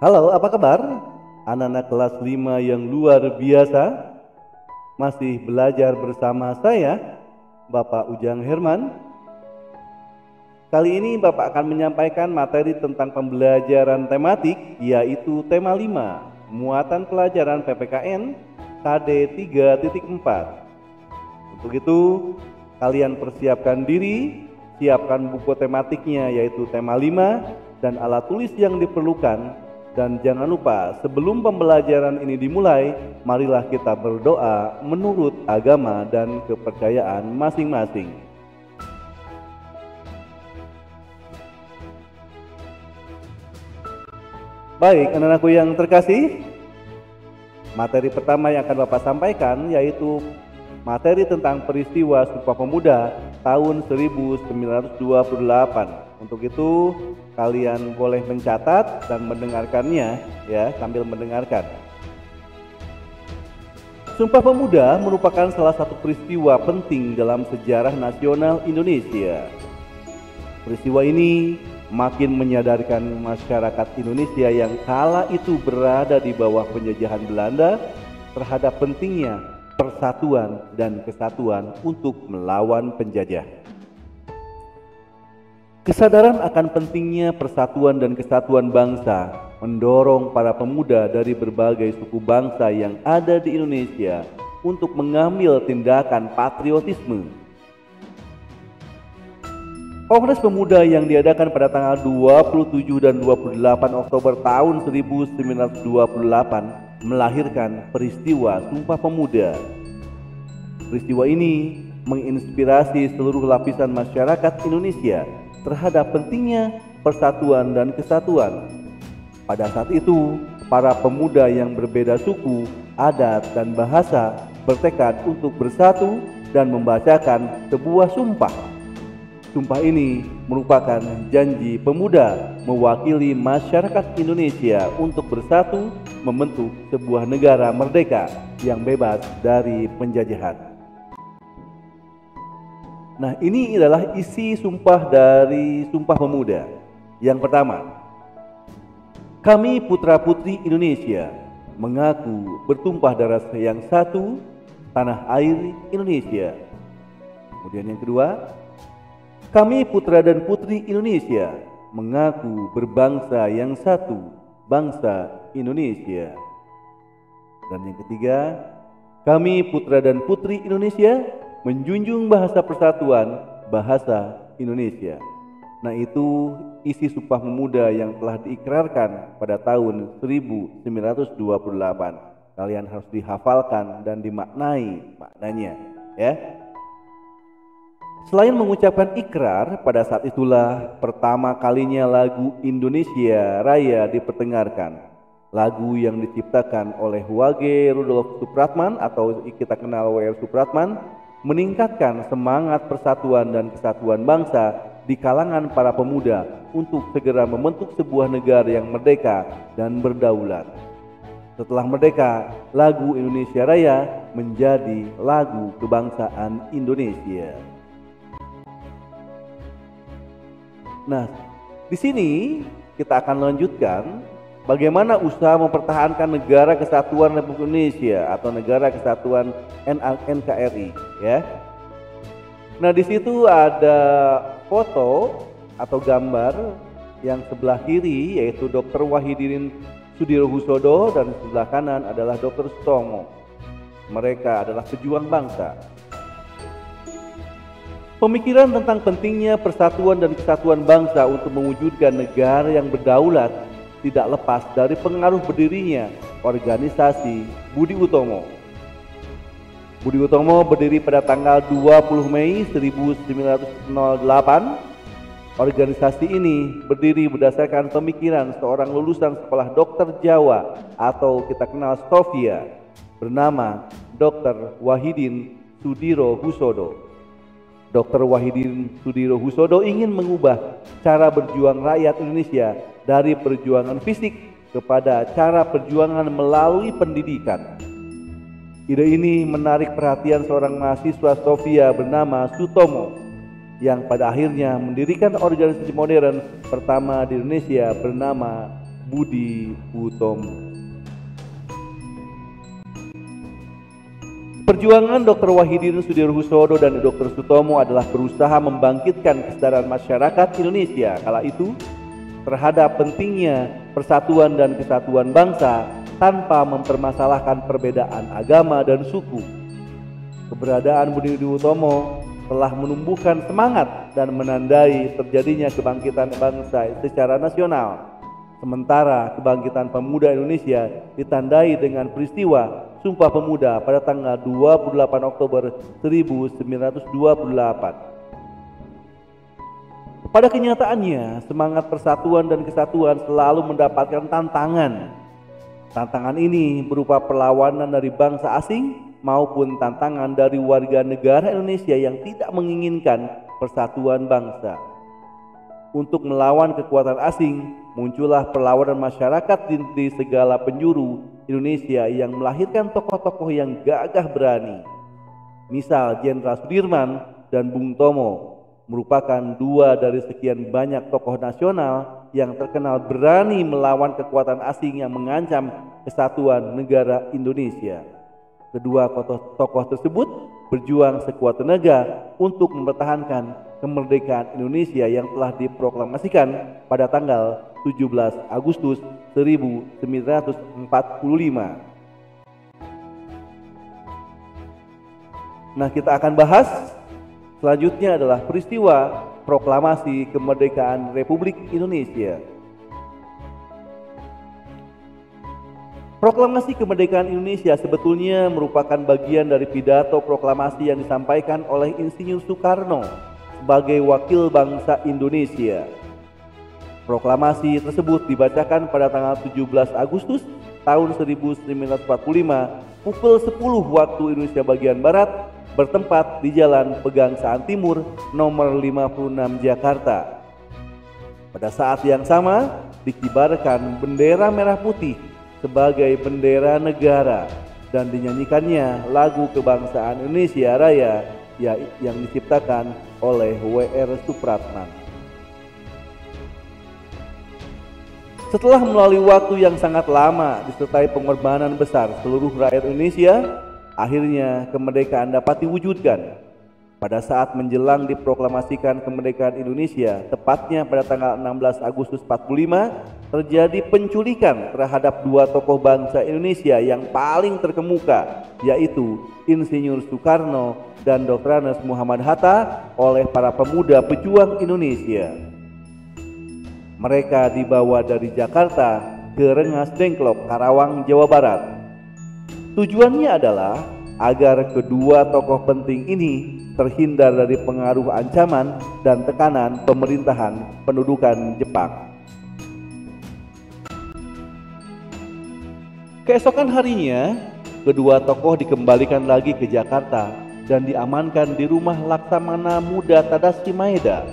Halo, apa kabar? Anak-anak kelas 5 yang luar biasa. Masih belajar bersama saya, Bapak Ujang Herman. Kali ini Bapak akan menyampaikan materi tentang pembelajaran tematik, yaitu tema 5, muatan pelajaran PPKN KD 3.4. Untuk itu, kalian persiapkan diri, siapkan buku tematiknya yaitu tema 5 dan alat tulis yang diperlukan. Dan jangan lupa, sebelum pembelajaran ini dimulai, marilah kita berdoa menurut agama dan kepercayaan masing-masing. Baik, anak-anakku yang terkasih, materi pertama yang akan Bapak sampaikan yaitu materi tentang peristiwa Sumpah Pemuda tahun 1928. Untuk itu kalian boleh mencatat dan mendengarkannya ya, sambil mendengarkan. Sumpah Pemuda merupakan salah satu peristiwa penting dalam sejarah nasional Indonesia. Peristiwa ini makin menyadarkan masyarakat Indonesia yang kala itu berada di bawah penjajahan Belanda terhadap pentingnya persatuan dan kesatuan untuk melawan penjajah. Kesadaran akan pentingnya persatuan dan kesatuan bangsa mendorong para pemuda dari berbagai suku bangsa yang ada di Indonesia untuk mengambil tindakan patriotisme. Kongres Pemuda yang diadakan pada tanggal 27 dan 28 Oktober tahun 1928 melahirkan peristiwa Sumpah Pemuda. Peristiwa ini menginspirasi seluruh lapisan masyarakat Indonesia terhadap pentingnya persatuan dan kesatuan. Pada saat itu, para pemuda yang berbeda suku, adat, dan bahasa bertekad untuk bersatu dan membacakan sebuah sumpah. Sumpah ini merupakan janji pemuda mewakili masyarakat Indonesia untuk bersatu membentuk sebuah negara merdeka yang bebas dari penjajahan. Nah, ini adalah isi sumpah dari Sumpah Pemuda. Yang pertama, kami putra-putri Indonesia mengaku bertumpah darah yang satu, tanah air Indonesia. Kemudian yang kedua, kami putra dan putri Indonesia mengaku berbangsa yang satu, bangsa Indonesia. Dan yang ketiga, kami putra dan putri Indonesia menjunjung bahasa persatuan, bahasa Indonesia. Nah, itu isi Sumpah Pemuda yang telah diikrarkan pada tahun 1928. Kalian harus dihafalkan dan dimaknai maknanya, ya. Selain mengucapkan ikrar, pada saat itulah pertama kalinya lagu Indonesia Raya diperdengarkan. Lagu yang diciptakan oleh W.G. Rudolf Supratman atau kita kenal W.R. Supratman meningkatkan semangat persatuan dan kesatuan bangsa di kalangan para pemuda untuk segera membentuk sebuah negara yang merdeka dan berdaulat. Setelah merdeka, lagu Indonesia Raya menjadi lagu kebangsaan Indonesia. Nah, di sini kita akan lanjutkan bagaimana usaha mempertahankan negara kesatuan Republik Indonesia atau negara kesatuan NKRI, ya. Nah, di situ ada foto atau gambar yang sebelah kiri yaitu Dr. Wahidin Sudirohusodo dan sebelah kanan adalah Dr. Sutomo. Mereka adalah pejuang bangsa. Pemikiran tentang pentingnya persatuan dan kesatuan bangsa untuk mewujudkan negara yang berdaulat tidak lepas dari pengaruh berdirinya organisasi Budi Utomo. Budi Utomo berdiri pada tanggal 20 Mei 1908. Organisasi ini berdiri berdasarkan pemikiran seorang lulusan sekolah dokter Jawa atau kita kenal Sofia bernama Dr. Wahidin Sudirohusodo. Dr. Wahidin Sudirohusodo ingin mengubah cara berjuang rakyat Indonesia dari perjuangan fisik kepada cara perjuangan melalui pendidikan. Ide ini menarik perhatian seorang mahasiswa Sofia bernama Sutomo yang pada akhirnya mendirikan organisasi modern pertama di Indonesia bernama Budi Utomo. Perjuangan Dr. Wahidin Sudirohusodo dan Dr. Sutomo adalah berusaha membangkitkan kesadaran masyarakat Indonesia kala itu terhadap pentingnya persatuan dan kesatuan bangsa tanpa mempermasalahkan perbedaan agama dan suku. Keberadaan Budi Utomo telah menumbuhkan semangat dan menandai terjadinya kebangkitan bangsa secara nasional. Sementara kebangkitan pemuda Indonesia ditandai dengan peristiwa Sumpah Pemuda pada tanggal 28 Oktober 1948. Pada kenyataannya, semangat persatuan dan kesatuan selalu mendapatkan tantangan. Tantangan ini berupa perlawanan dari bangsa asing maupun tantangan dari warga negara Indonesia yang tidak menginginkan persatuan bangsa. Untuk melawan kekuatan asing, muncullah perlawanan masyarakat di segala penjuru Indonesia yang melahirkan tokoh-tokoh yang gagah berani. Misal Jenderal Sudirman dan Bung Tomo merupakan dua dari sekian banyak tokoh nasional yang terkenal berani melawan kekuatan asing yang mengancam kesatuan negara Indonesia. Kedua tokoh tersebut berjuang sekuat tenaga untuk mempertahankan kemerdekaan Indonesia yang telah diproklamasikan pada tanggal 17 Agustus 1945. Nah, kita akan bahas selanjutnya adalah peristiwa proklamasi kemerdekaan Republik Indonesia. Proklamasi kemerdekaan Indonesia sebetulnya merupakan bagian dari pidato proklamasi yang disampaikan oleh Insinyur Soekarno sebagai wakil bangsa Indonesia. Proklamasi tersebut dibacakan pada tanggal 17 Agustus tahun 1945 pukul 10 waktu Indonesia bagian Barat, bertempat di Jalan Pegangsaan Timur nomor 56 Jakarta. Pada saat yang sama dikibarkan bendera merah putih sebagai bendera negara dan dinyanyikannya lagu kebangsaan Indonesia Raya yang diciptakan oleh W.R. Supratman. Setelah melalui waktu yang sangat lama disertai pengorbanan besar seluruh rakyat Indonesia, akhirnya kemerdekaan dapat diwujudkan. Pada saat menjelang diproklamasikan kemerdekaan Indonesia, tepatnya pada tanggal 16 Agustus 45, terjadi penculikan terhadap dua tokoh bangsa Indonesia yang paling terkemuka, yaitu Insinyur Soekarno dan Dr. Muhammad Hatta oleh para pemuda pejuang Indonesia. Mereka dibawa dari Jakarta ke Rengas Dengklok, Karawang, Jawa Barat. Tujuannya adalah agar kedua tokoh penting ini terhindar dari pengaruh ancaman dan tekanan pemerintahan pendudukan Jepang. Keesokan harinya, kedua tokoh dikembalikan lagi ke Jakarta dan diamankan di rumah Laksamana Muda Tadashi Maeda,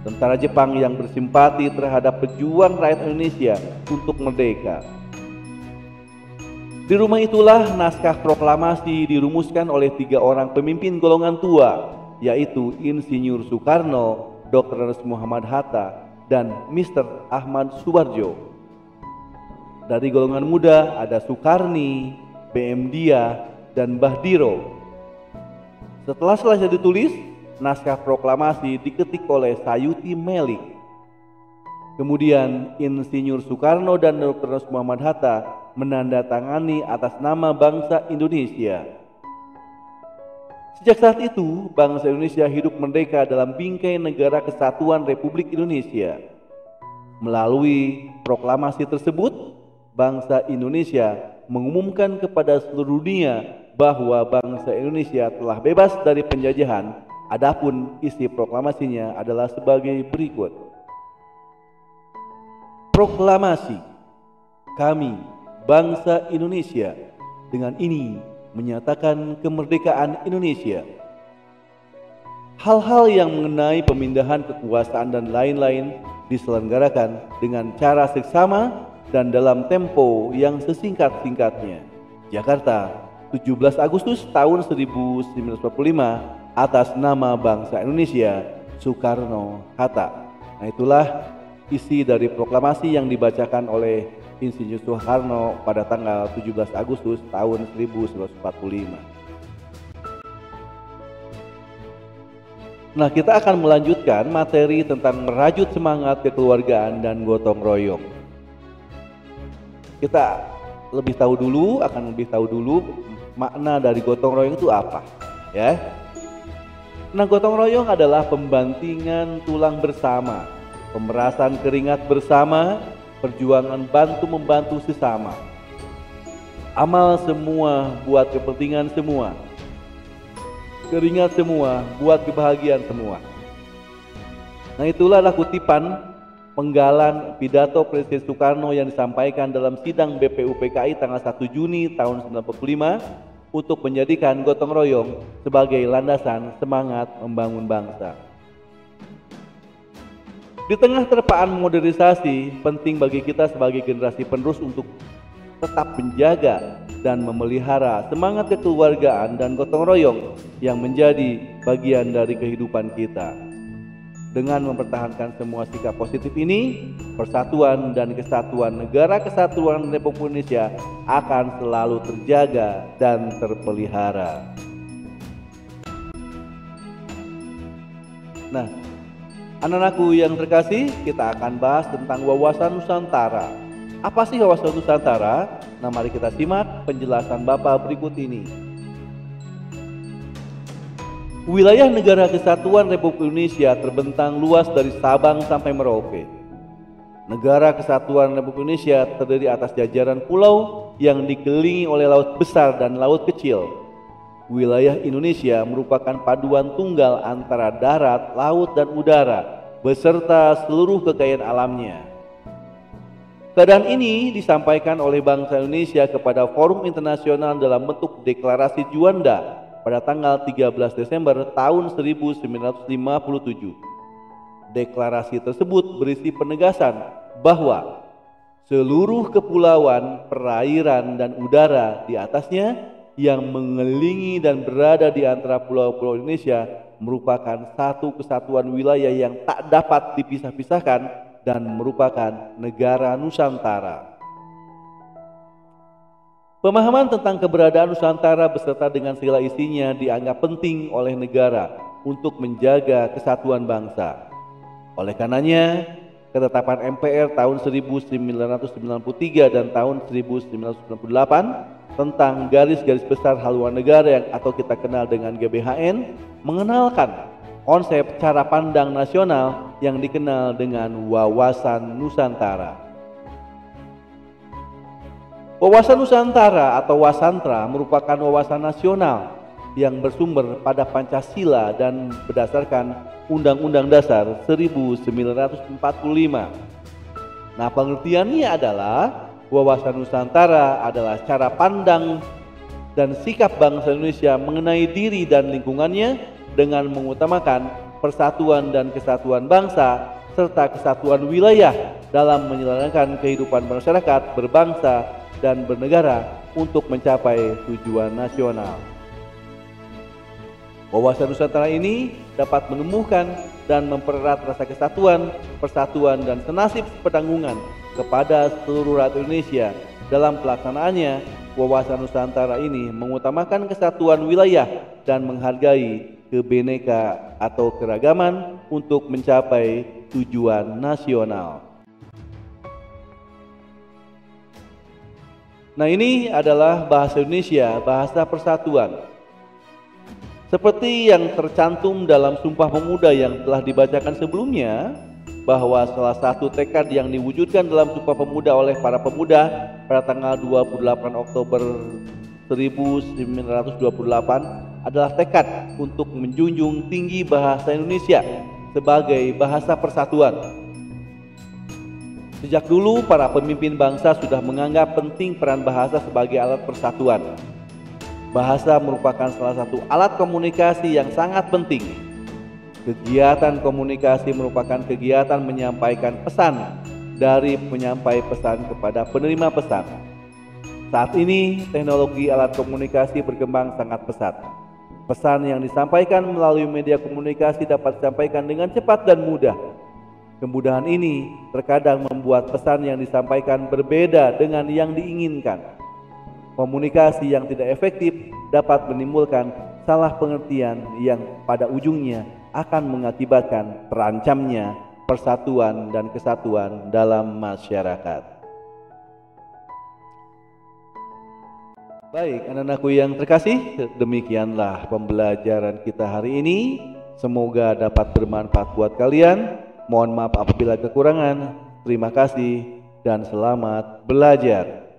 tentara Jepang yang bersimpati terhadap pejuang rakyat Indonesia untuk merdeka. Di rumah itulah naskah proklamasi dirumuskan oleh tiga orang pemimpin golongan tua, yaitu Insinyur Soekarno, Dr. Muhammad Hatta, dan Mr. Ahmad Subarjo. Dari golongan muda ada Soekarni, B.M. Dia, dan Mbah Diro. Setelah selesai ditulis, naskah proklamasi diketik oleh Sayuti Melik. Kemudian Insinyur Soekarno dan Dr. Muhammad Hatta menandatangani atas nama bangsa Indonesia. Sejak saat itu, bangsa Indonesia hidup merdeka dalam bingkai negara kesatuan Republik Indonesia. Melalui proklamasi tersebut, bangsa Indonesia mengumumkan kepada seluruh dunia bahwa bangsa Indonesia telah bebas dari penjajahan. Adapun isi proklamasinya adalah sebagai berikut. Proklamasi. Kami, bangsa Indonesia, dengan ini menyatakan kemerdekaan Indonesia. Hal-hal yang mengenai pemindahan kekuasaan dan lain-lain diselenggarakan dengan cara seksama dan dalam tempo yang sesingkat-singkatnya. Jakarta, 17 Agustus tahun 1945, atas nama bangsa Indonesia, Soekarno Hatta. Nah, itulah isi dari proklamasi yang dibacakan oleh Insinyur Soekarno pada tanggal 17 Agustus tahun 1945. Nah, kita akan melanjutkan materi tentang merajut semangat kekeluargaan dan gotong royong. Kita akan lebih tahu dulu makna dari gotong royong itu apa, ya. Nah, gotong royong adalah pembantingan tulang bersama, pemerasan keringat bersama, perjuangan bantu-membantu sesama. Amal semua buat kepentingan semua. Keringat semua buat kebahagiaan semua. Nah, itulah kutipan penggalan pidato Presiden Soekarno yang disampaikan dalam sidang BPUPKI tanggal 1 Juni tahun 1945 untuk menjadikan gotong royong sebagai landasan semangat membangun bangsa. Di tengah terpaan modernisasi, penting bagi kita sebagai generasi penerus untuk tetap menjaga dan memelihara semangat kekeluargaan dan gotong royong yang menjadi bagian dari kehidupan kita. Dengan mempertahankan semua sikap positif ini, persatuan dan kesatuan Negara Kesatuan Republik Indonesia akan selalu terjaga dan terpelihara. Nah, anak-anakku yang terkasih, kita akan bahas tentang wawasan Nusantara. Apa sih wawasan Nusantara? Nah, mari kita simak penjelasan Bapak berikut ini. Wilayah Negara Kesatuan Republik Indonesia terbentang luas dari Sabang sampai Merauke. Negara Kesatuan Republik Indonesia terdiri atas jajaran pulau yang dikelilingi oleh laut besar dan laut kecil. Wilayah Indonesia merupakan paduan tunggal antara darat, laut, dan udara, beserta seluruh kekayaan alamnya. Keadaan ini disampaikan oleh bangsa Indonesia kepada forum internasional dalam bentuk deklarasi Juanda pada tanggal 13 Desember tahun 1957. Deklarasi tersebut berisi penegasan bahwa seluruh kepulauan, perairan, dan udara di atasnya yang mengelilingi dan berada di antara pulau-pulau Indonesia merupakan satu kesatuan wilayah yang tak dapat dipisah-pisahkan dan merupakan negara Nusantara. Pemahaman tentang keberadaan Nusantara beserta dengan segala isinya dianggap penting oleh negara untuk menjaga kesatuan bangsa. Oleh karenanya, ketetapan MPR tahun 1993 dan tahun 1998 tentang garis-garis besar haluan negara atau kita kenal dengan GBHN mengenalkan konsep cara pandang nasional yang dikenal dengan wawasan Nusantara. Wawasan Nusantara atau Wasantra merupakan wawasan nasional yang bersumber pada Pancasila dan berdasarkan Undang-Undang Dasar 1945. Nah, pengertiannya adalah wawasan Nusantara adalah cara pandang dan sikap bangsa Indonesia mengenai diri dan lingkungannya dengan mengutamakan persatuan dan kesatuan bangsa serta kesatuan wilayah dalam menjalankan kehidupan masyarakat berbangsa dan bernegara untuk mencapai tujuan nasional. Wawasan Nusantara ini dapat menumbuhkan dan mempererat rasa kesatuan, persatuan, dan senasib petanggungan kepada seluruh rakyat Indonesia. Dalam pelaksanaannya, wawasan Nusantara ini mengutamakan kesatuan wilayah dan menghargai kebeneka atau keragaman untuk mencapai tujuan nasional. Nah, ini adalah bahasa Indonesia, bahasa persatuan. Seperti yang tercantum dalam Sumpah Pemuda yang telah dibacakan sebelumnya, bahwa salah satu tekad yang diwujudkan dalam Sumpah Pemuda oleh para pemuda pada tanggal 28 Oktober 1928 adalah tekad untuk menjunjung tinggi bahasa Indonesia sebagai bahasa persatuan. Sejak dulu para pemimpin bangsa sudah menganggap penting peran bahasa sebagai alat persatuan. Bahasa merupakan salah satu alat komunikasi yang sangat penting. Kegiatan komunikasi merupakan kegiatan menyampaikan pesan dari penyampai pesan kepada penerima pesan. Saat ini teknologi alat komunikasi berkembang sangat pesat. Pesan yang disampaikan melalui media komunikasi dapat disampaikan dengan cepat dan mudah. Kemudahan ini terkadang membuat pesan yang disampaikan berbeda dengan yang diinginkan. Komunikasi yang tidak efektif dapat menimbulkan salah pengertian yang pada ujungnya akan mengakibatkan terancamnya persatuan dan kesatuan dalam masyarakat. Baik, anak-anakku yang terkasih, demikianlah pembelajaran kita hari ini. Semoga dapat bermanfaat buat kalian. Mohon maaf apabila kekurangan. Terima kasih dan selamat belajar.